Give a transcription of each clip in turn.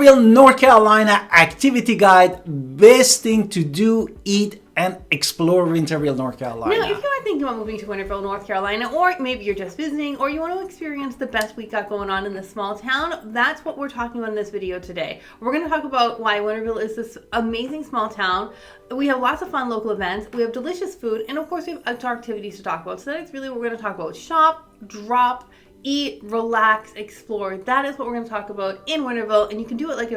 Winterville, North Carolina activity guide. Best thing to do, eat, and explore Winterville, North Carolina. Now, if you are thinking about moving to Winterville, North Carolina, or maybe you're just visiting, or you want to experience the best we got going on in this small town, that's what we're talking about in this video today. We're going to talk about why Winterville is this amazing small town. We have lots of fun local events, we have delicious food, and of course we have outdoor activities to talk about. So that's really what we're going to talk about. Shop, drop, eat, relax, explore. That is what we're going to talk about in Winterville, and you can do it like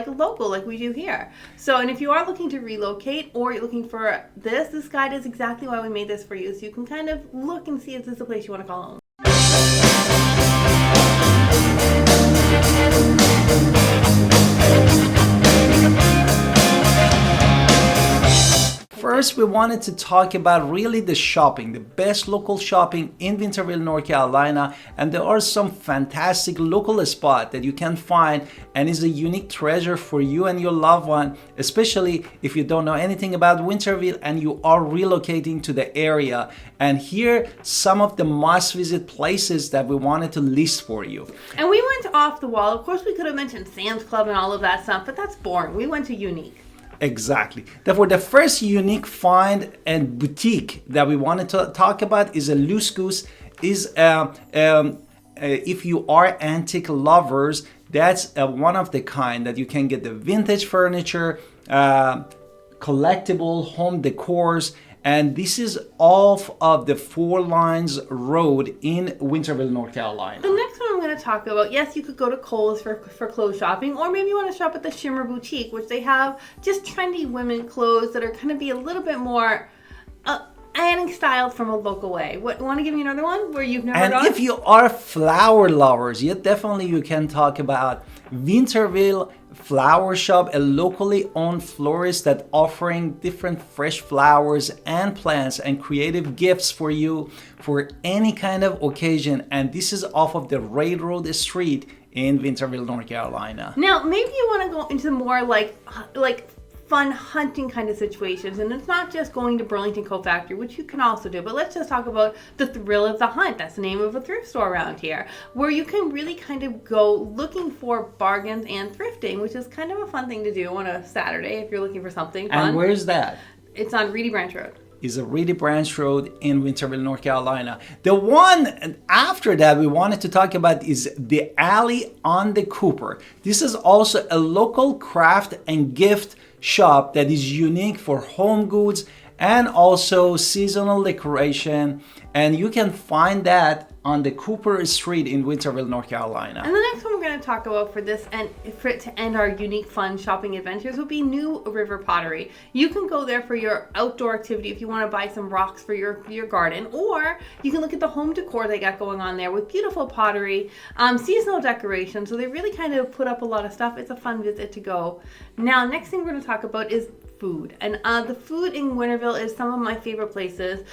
a local, like we do here. So, and if you are looking to relocate or you're looking for this guide is exactly why we made this for you, so you can kind of look and see if this is a place you want to call home. First, we wanted to talk about really the shopping, the best local shopping in Winterville, North Carolina. And there are some fantastic local spots that you can find and is a unique treasure for you and your loved one, especially if you don't know anything about Winterville and you are relocating to the area. And here some of the must visit places that we wanted to list for you. And we went off the wall. Of course, we could have mentioned Sam's Club and all of that stuff, but that's boring. We went to unique. Exactly. Therefore, the first unique find and boutique that we wanted to talk about is a Loose Goose. If you are antique lovers, that's one of the kind that you can get the vintage furniture, collectible home decors, and this is off of the Four Lines Road in Winterville, North Carolina. The next one I'm going to talk about, yes, you could go to Kohl's for clothes shopping, or maybe you want to shop at the Shimmer Boutique, which they have just trendy women clothes that are going to be a little bit more adding style from a local way. Want to give me another one where you've never gone? And if you are flower lovers, you can talk about Winterville Flower Shop, a locally owned florist that offering different fresh flowers and plants and creative gifts for you for any kind of occasion. And this is off of the Railroad Street in Winterville, North Carolina. Now, maybe you want to go into more like fun hunting kind of situations, and it's not just going to Burlington Coat Factory, which you can also do, but let's just talk about the Thrill of the Hunt. That's the name of a thrift store around here, where you can really kind of go looking for bargains and thrifting, which is kind of a fun thing to do on a Saturday if you're looking for something fun. And where's that? It's on Reedy Branch Road. Is a Reedy Branch Road in Winterville, North Carolina. The one after that we wanted to talk about is the Alley on the Cooper. This is also a local craft and gift shop that is unique for home goods and also seasonal decoration, and you can find that on the Cooper Street in Winterville, North Carolina. And the next one we're going to talk about for this and for it to end our unique fun shopping adventures would be New River Pottery. You can go there for your outdoor activity if you want to buy some rocks for your garden, or you can look at the home decor they got going on there with beautiful pottery, seasonal decoration. So they really kind of put up a lot of stuff. It's a fun visit to go. Now, next thing we're going to talk about is food, and the food in Winterville is some of my favorite places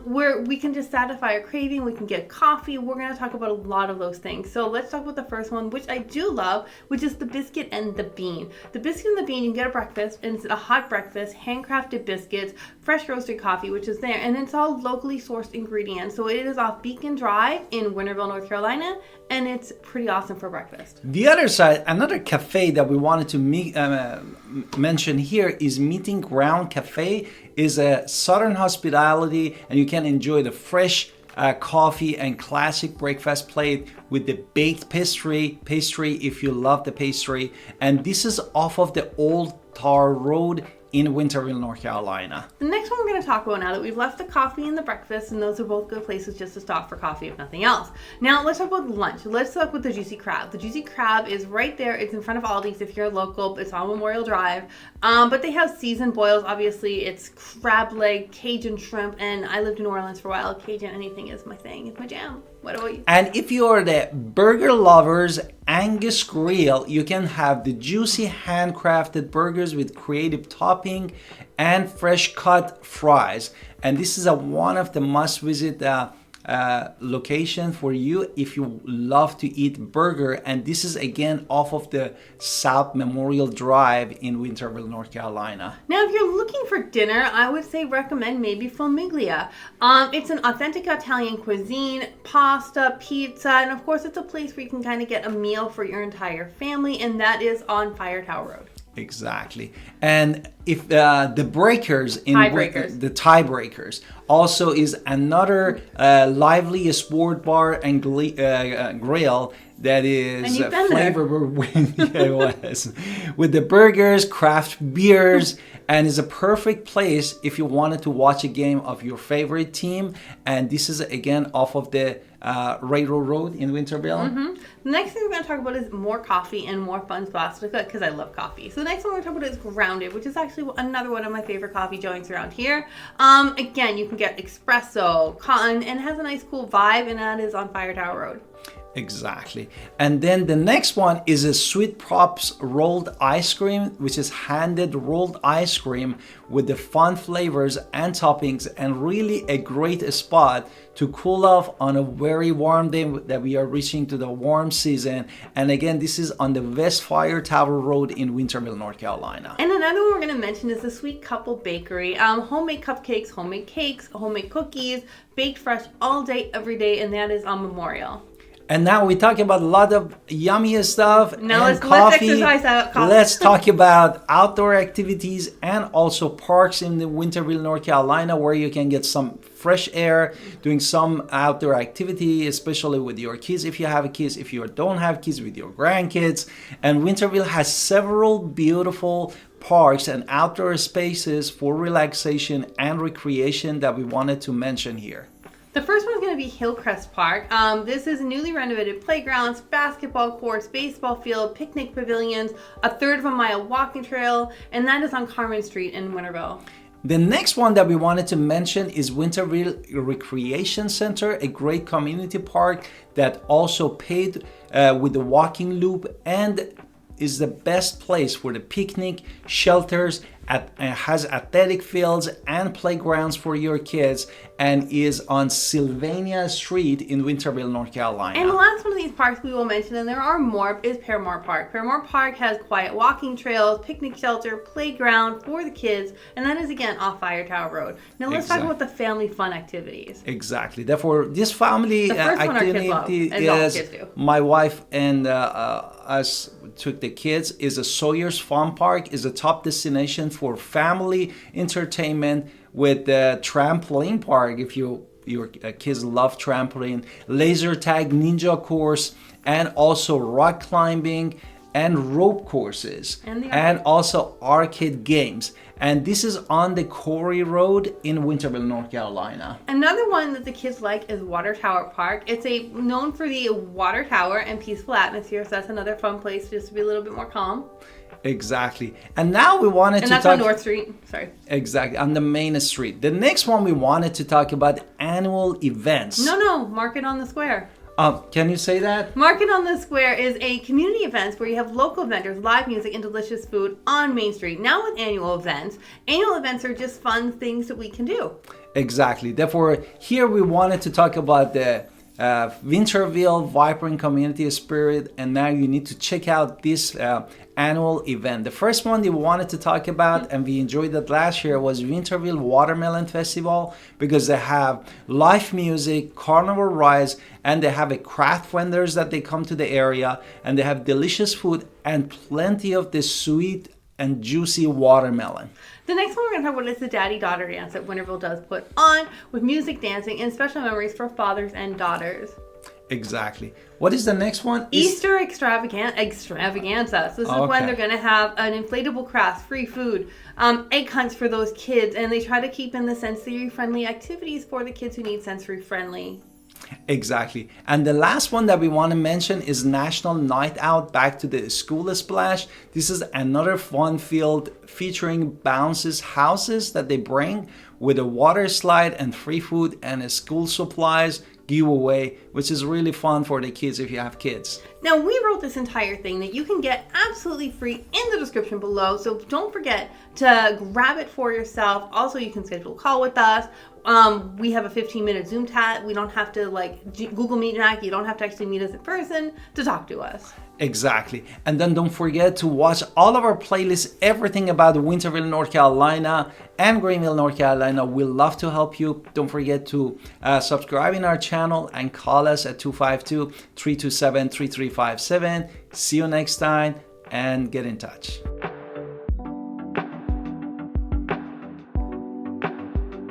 where we can just satisfy our craving. We can get coffee. We're going to talk about a lot of those things. So let's talk about the first one, which I do love, which is the biscuit and the bean. The biscuit and the bean, you can get a breakfast, and it's a hot breakfast, handcrafted biscuits, fresh roasted coffee, which is there, and it's all locally sourced ingredients. So it is off Beacon Drive in Winterville, North Carolina, and it's pretty awesome for breakfast. The other side, another cafe that we wanted to mention here is Meeting Ground Cafe. Is a Southern hospitality, and you can enjoy the fresh coffee and classic breakfast plate with the baked pastry if you love the pastry. And this is off of the Old Tar Road in Winterville, North Carolina. The next one we're going to talk about now that we've left the coffee and the breakfast, and those are both good places just to stop for coffee if nothing else. Now let's talk about lunch. Let's talk about the Juicy Crab. The Juicy Crab is right there. It's in front of Aldi's if you're local. It's on Memorial Drive. But they have seasoned boils. Obviously, it's crab leg, Cajun shrimp, and I lived in New Orleans for a while. Cajun anything is my thing. It's my jam. What about you? And if you are the burger lovers, Angus Grill, you can have the juicy handcrafted burgers with creative topping and fresh cut fries. And this is one of the must visit location for you if you love to eat burger. And this is again off of the South Memorial Drive in Winterville, North Carolina. Now, if you're looking for dinner, I would say recommend maybe Famiglia. It's an authentic Italian cuisine, pasta, pizza, and of course it's a place where you can kind of get a meal for your entire family, and that is on Fire Tower Road. Exactly. And if the breakers in the tiebreakers also is another lively sport bar and grill that is flavored with the burgers, craft beers, and is a perfect place if you wanted to watch a game of your favorite team. And this is again off of the Railroad Road in Winterville. Mm-hmm. The next thing we're going to talk about is more coffee and more fun spots to cook, because I love coffee. So the next one we're going to talk about is Grounded, which is actually another one of my favorite coffee joints around here. Again, you can get espresso, cotton, and it has a nice cool vibe, and that is on Fire Tower Road. Exactly. And then the next one is a Sweet Pops rolled ice cream, which is handed rolled ice cream with the fun flavors and toppings, and really a great spot to cool off on a very warm day that we are reaching to the warm season. And again, this is on the West Fire Tower Road in Winterville, North Carolina. And another one we're going to mention is the Sweet Couple Bakery. Homemade cupcakes, homemade cakes, homemade cookies, baked fresh all day, every day, and that is on Memorial. And now we talk about a lot of yummy stuff now and let's exercise out coffee. Let's talk about outdoor activities and also parks in the Winterville, North Carolina, where you can get some fresh air, doing some outdoor activity, especially with your kids if you have kids, if you don't have kids, with your grandkids. And Winterville has several beautiful parks and outdoor spaces for relaxation and recreation that we wanted to mention here. The first one is going to be Hillcrest Park. This is newly renovated playgrounds, basketball courts, baseball field, picnic pavilions, a third of a mile walking trail, and that is on Carmen Street in Winterville. The next one that we wanted to mention is Winterville Recreation Center, a great community park that also paved with the walking loop and is the best place for the picnic, shelters, has athletic fields and playgrounds for your kids, and is on Sylvania Street in Winterville, North Carolina. And the last one of these parks we will mention, and there are more, is Paramore Park. Paramore Park has quiet walking trails, picnic shelter, playground for the kids, and that is again off Fire Tower Road. Now let's talk about the family fun activities. Exactly. Therefore, this family activity is my wife and us took the kids, is a Sawyer's Fun Park, is a top destination for family entertainment with the trampoline park if your kids love trampoline, laser tag, ninja course, and also rock climbing and rope courses, and also arcade games. And this is on the Corey Road in Winterville, North Carolina. Another one that the kids like is Water Tower Park. It's known for the water tower and peaceful atmosphere, so that's another fun place just to be a little bit more calm. Exactly. And now we wanted to talk... And that's on North Street. Sorry. Exactly. On the main street. The next one we wanted to talk about annual events. No. Market on the Square. Can you say that? Market on the Square is a community event where you have local vendors, live music, and delicious food on Main Street. Now with annual events are just fun things that we can do. Exactly. Therefore, here we wanted to talk about the Winterville vibrant community spirit, and now you need to check out this annual event. The first one we wanted to talk about, and we enjoyed that last year, was Winterville Watermelon Festival, because they have live music, carnival rides, and they have a craft vendors that they come to the area, and they have delicious food and plenty of the sweet and juicy watermelon. The next one we're going to talk about is the Daddy-Daughter Dance that Winterville does put on, with music, dancing, and special memories for fathers and daughters. Exactly. What is the next one? Easter extravaganza. So this is when they're going to have an inflatable crafts, free food, egg hunts for those kids, and they try to keep in the sensory-friendly activities for the kids who need sensory-friendly. Exactly. And the last one that we want to mention is National Night Out Back to the School Splash. This is another fun field featuring bounces houses that they bring with a water slide and free food and school supplies, giveaway, which is really fun for the kids if you have kids. Now, we wrote this entire thing that you can get absolutely free in the description below, so don't forget to grab it for yourself. Also, you can schedule a call with us. We have a 15-minute Zoom chat. We don't have to Google Meet Jack. You don't have to actually meet us in person to talk to us. Exactly. And then don't forget to watch all of our playlists, everything about Winterville, North Carolina and Greenville, North Carolina. We'd love to help you. Don't forget to subscribe in our channel and call us at 252-327-3357. See you next time and get in touch.